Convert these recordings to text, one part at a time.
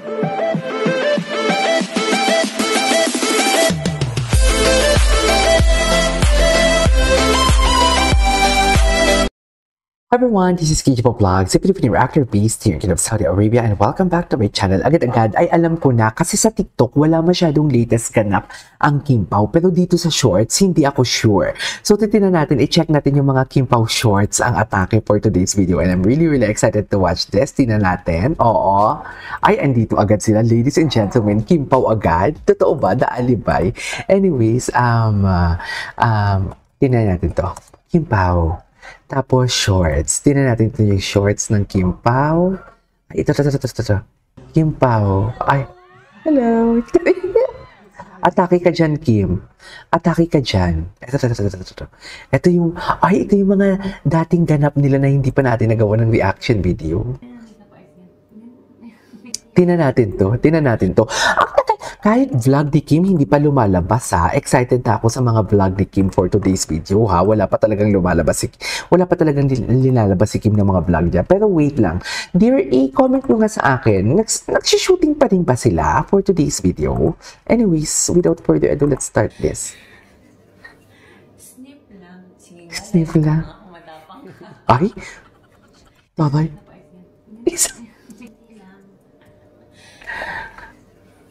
Hi everyone, this is Kijipo Vlogs, si Filipino reactor based here in Kingdom of Saudi Arabia, and welcome back to my channel. Agad-agad ay alam ko na kasi sa TikTok wala masyadong latest ganap ang Kim Pao, pero dito sa shorts hindi ako sure. So titingnan natin, i-check natin yung mga Kim Pao shorts ang atake for today's video, and I'm really excited to watch this. Tingnan natin. Oo. Ay, andito agad sila, ladies and gentlemen. Kim Pao agad. Totoo ba? The alibay. Anyways, tingnan natin to. Kim Pao. Tapos, shorts. Tingnan natin ito yung shorts ng Kim Pao. Ay, ito. Kim Pao. Ay, hello. Atake ka dyan, Kim. Atake ka dyan. Ito. Ito yung mga dating ganap nila na hindi pa natin nagawa ng reaction video. Tingnan natin to. Kahit vlog ni Kim hindi pa lumalabas ha. Excited na ako sa mga vlog ni Kim for today's video ha. Wala pa talagang nilalabas si Kim ng mga vlog niya. Pero wait lang. Dear A, comment nyo nga sa akin. Nagsishooting pa rin ba sila for today's video? Anyways, without further ado, let's start this. Sniff lang. Ay? Babay.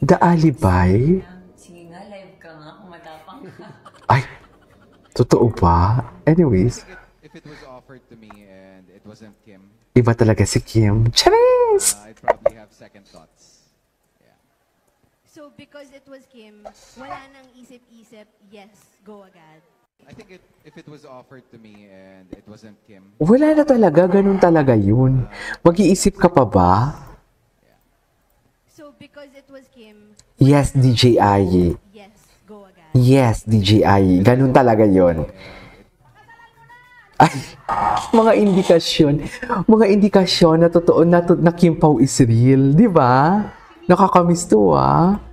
The alibay? Sige nga, live ka nga, kumatapang ka. Ay, totoo ba? Anyways. If it was offered to me and it wasn't Kim, Iba talaga si Kim. Charis! I'd probably have second thoughts. Yeah. So, because it was Kim, wala nang isip-isip, yes, go agad. I think if it was offered to me and it wasn't Kim, Wala na talaga. Ganun talaga yun. Mag-iisip ka pa ba? So, because it was Kim, Yes, DJ Ayi. yes, go agad. Yes, DJ Ayi. Ganun talaga yun. Ay, mga indikasyon na totoo na Kim Pao is real. Di ba? Nakakamiss to ah.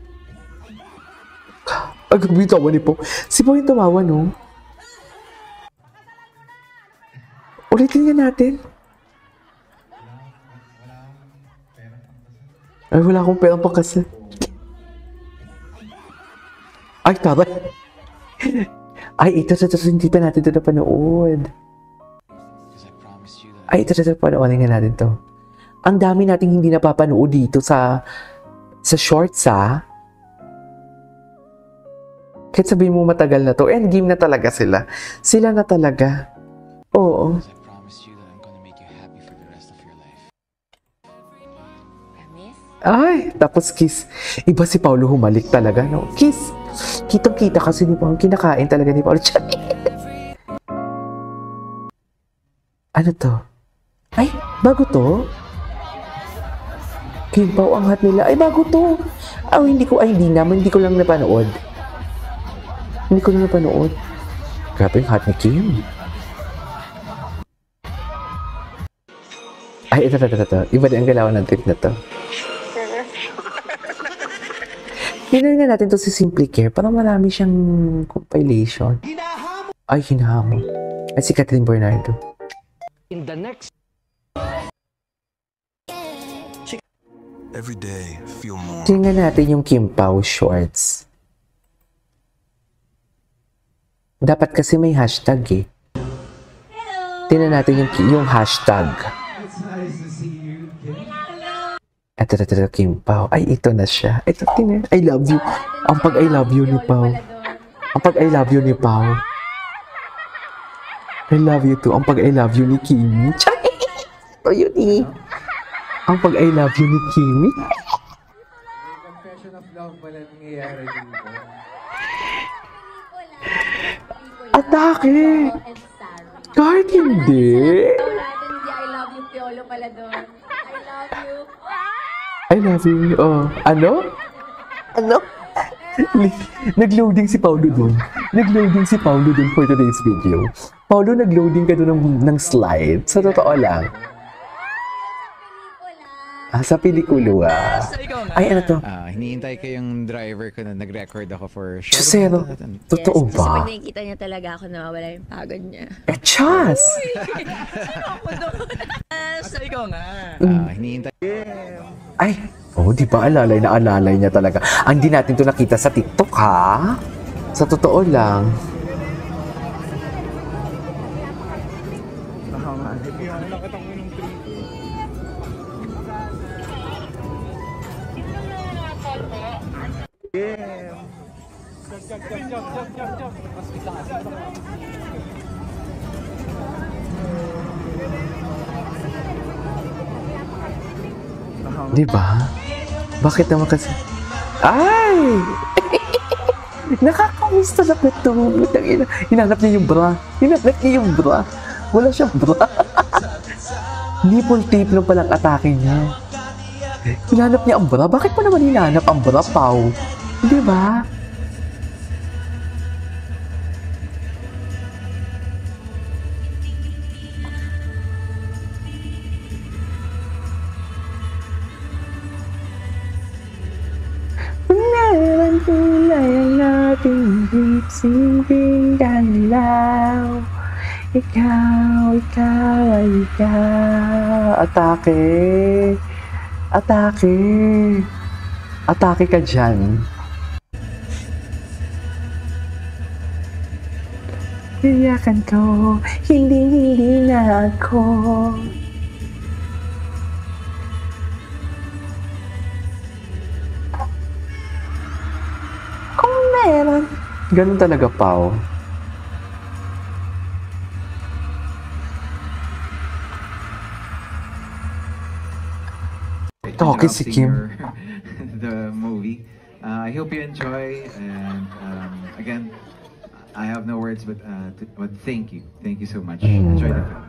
Bitawa ni Pao. Si Pao yung tumawa, no? Ulitin nga natin. Ay, wala akong perang pagkasal. Ay, taray. Ay, ito, hindi pa natin ito napanood. Ay, ito, panoorin nga natin to. Ang dami nating hindi napapanood dito sa shorts, ha? Kahit sabihin mo matagal na to, endgame na talaga sila. Sila na talaga. Oo. Ay, tapos kiss. Iba si Paulo humalik talaga, no? Kiss. Kitang-kita kasi ni Paulo. Kinakain talaga ni Paulo. Ano to? Ay, bago to? Kim Pao ang hat nila. Ay, bago to. Hindi ko lang napanood. Grabe yung hat ni Kim. Ay, ito. Iba din ang galawan ng trip na to. Tingnan nga natin to si Simply Care. Parang marami siyang compilation. Ay, hinahamon. Ay, si Catherine Bernardo. In the next every day, feel more. Tingnan natin yung Kim Pao shorts. Dapat kasi may hashtag eh. Tingnan natin yung hashtag. Ito, Kim Pao. Ay, ito na siya. Ito, tingnan. I love you. Ang pag-I love you ni Pao. I love you too. Ang pag-I love you ni Kimi. Ito yun eh. Ang pag-I love you ni Kimi. confession of love pala nangyayari dito. Atake! Kahit hindi. I love you, Piolo pala doon. I love you. I love you. Oh, ano? Nag-loading si Paulo dun. For today's video. Paulo, nag-loading ka dun ng slide. Sa totoo lang. Sa pelikula. Ay, ano to? Hinihintay ko yung driver ko na nag-record ako for show. Chusero. Totoo Kasi ba? pag nakikita niya talaga ako, nawawala yung pagod niya. Chas! ikaw nga. Hinihintay. Ay, Oh, di ba? Alalay na alalay niya talaga. Ang di natin to nakita sa TikTok, ha? Sa totoo lang. Di ba? Bakit naman kasi... Ay! Nakakamiss talaga ito. Hinanap niya yung bra. Hinanap niya yung bra. Wala siyang bra. Nipple tape lang palang atake niya. Hinanap niya ang bra. Bakit pa naman hinanap ang bra, Pao? Di ba? Meron kulay ang ating lip-syncing galaw. Ikaw ay ikaw. Atake. Atake. Atake ka dyan. Iyakan ko, hindi na ako. Kung meron. Ganun talaga, Pao. Okay, si Kim. The movie. I hope you enjoy, and again, I have no words, but thank you so much. Enjoy the film.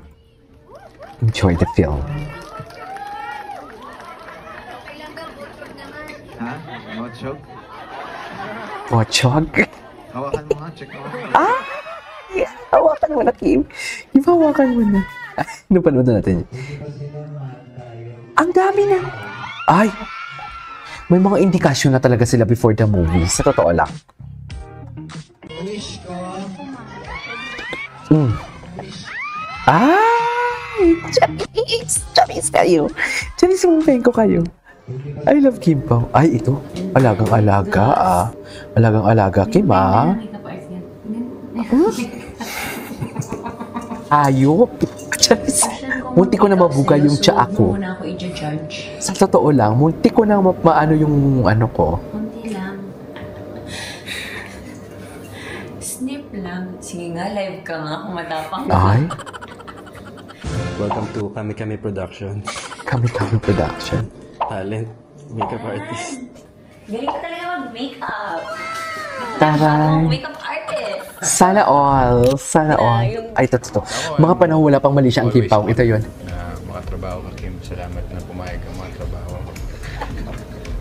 Enjoy the film. Ha? What joke? Pochog? Hawakan mo nga, check mo. Ah! Hawakan mo na, Kim. Kim, hawakan mo na. Napanood na natin. Ang dami na. Ay! May mga indikasyon na talaga sila before the movie. Sa totoo lang. Ay! Charis! Charis kayo! Charis mong ko kayo. I love Kim Pao. Ay, ito. Alagang-alaga, ah. Alagang-alaga, Kim, ah. Ayop. Charis. Munti ko na mabuga yung tsa ako. Muna ako i-judge. Sa totoo lang, munti ko na maano yung ano ko. Kunti lang. Snip lang. Sige nga, live ka nga kung matapang ka. Ay, Welcome to Kami Kami Productions. kami production. Talent, makeup artist. Galing ka talaga mag-makeup. Taray. Makeup artist. Sana all. Sana all. Ay, ito. Mga panahon wala pang mali siya ang Kim Pao. Ito yun. Na makatrabaho ka, Kim. Salamat na pumayag ka makatrabaho.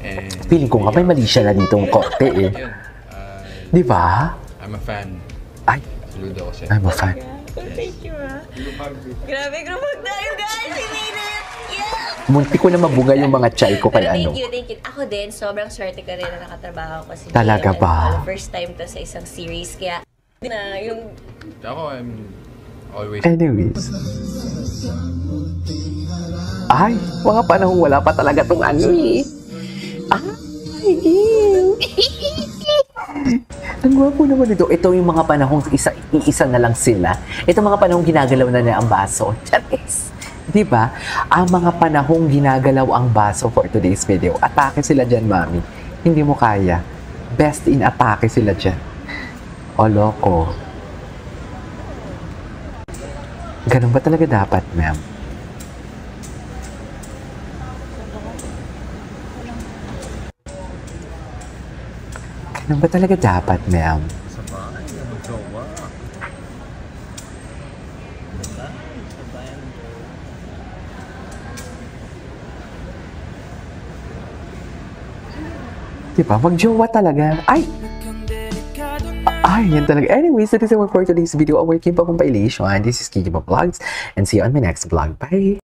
And Feeling ko nga may mali siya na ditong korte eh. yun, Di ba? I'm a fan. Ay, Saludo ko sa'yo. I'm a fan. Thank you, Grabe, grupag tayo, guys! We made it! Yeah! Munti ko na mabuga yung mga chay ko kay ano. Thank you. Ako din, sobrang swerte ka rin na nakatrabaho ko si Talaga Jay. ba? First time to sa isang series, kaya na yung Ako, I'm always... Anyways. Ay, mga panahon wala pa talaga tong ano eh. Ay, ang gwapo naman ito. Ito yung mga panahong iisa na lang sila. Ito mga panahong ginagalaw na niya ang baso. Charis. Diba? Ang mga panahong ginagalaw ang baso for today's video. Atake sila dyan, mami. Hindi mo kaya. Best in atake sila dyan. O, loko. Ganun ba talaga dapat, ma'am? Ganun ba talaga dapat, ma'am? Diba? Mag-jowa talaga. Ay! Ay, yan talaga. Anyways, that is all for today's video. Our Kim Pao compilation. This is Kiki Vlogs. And see you on my next vlog. Bye!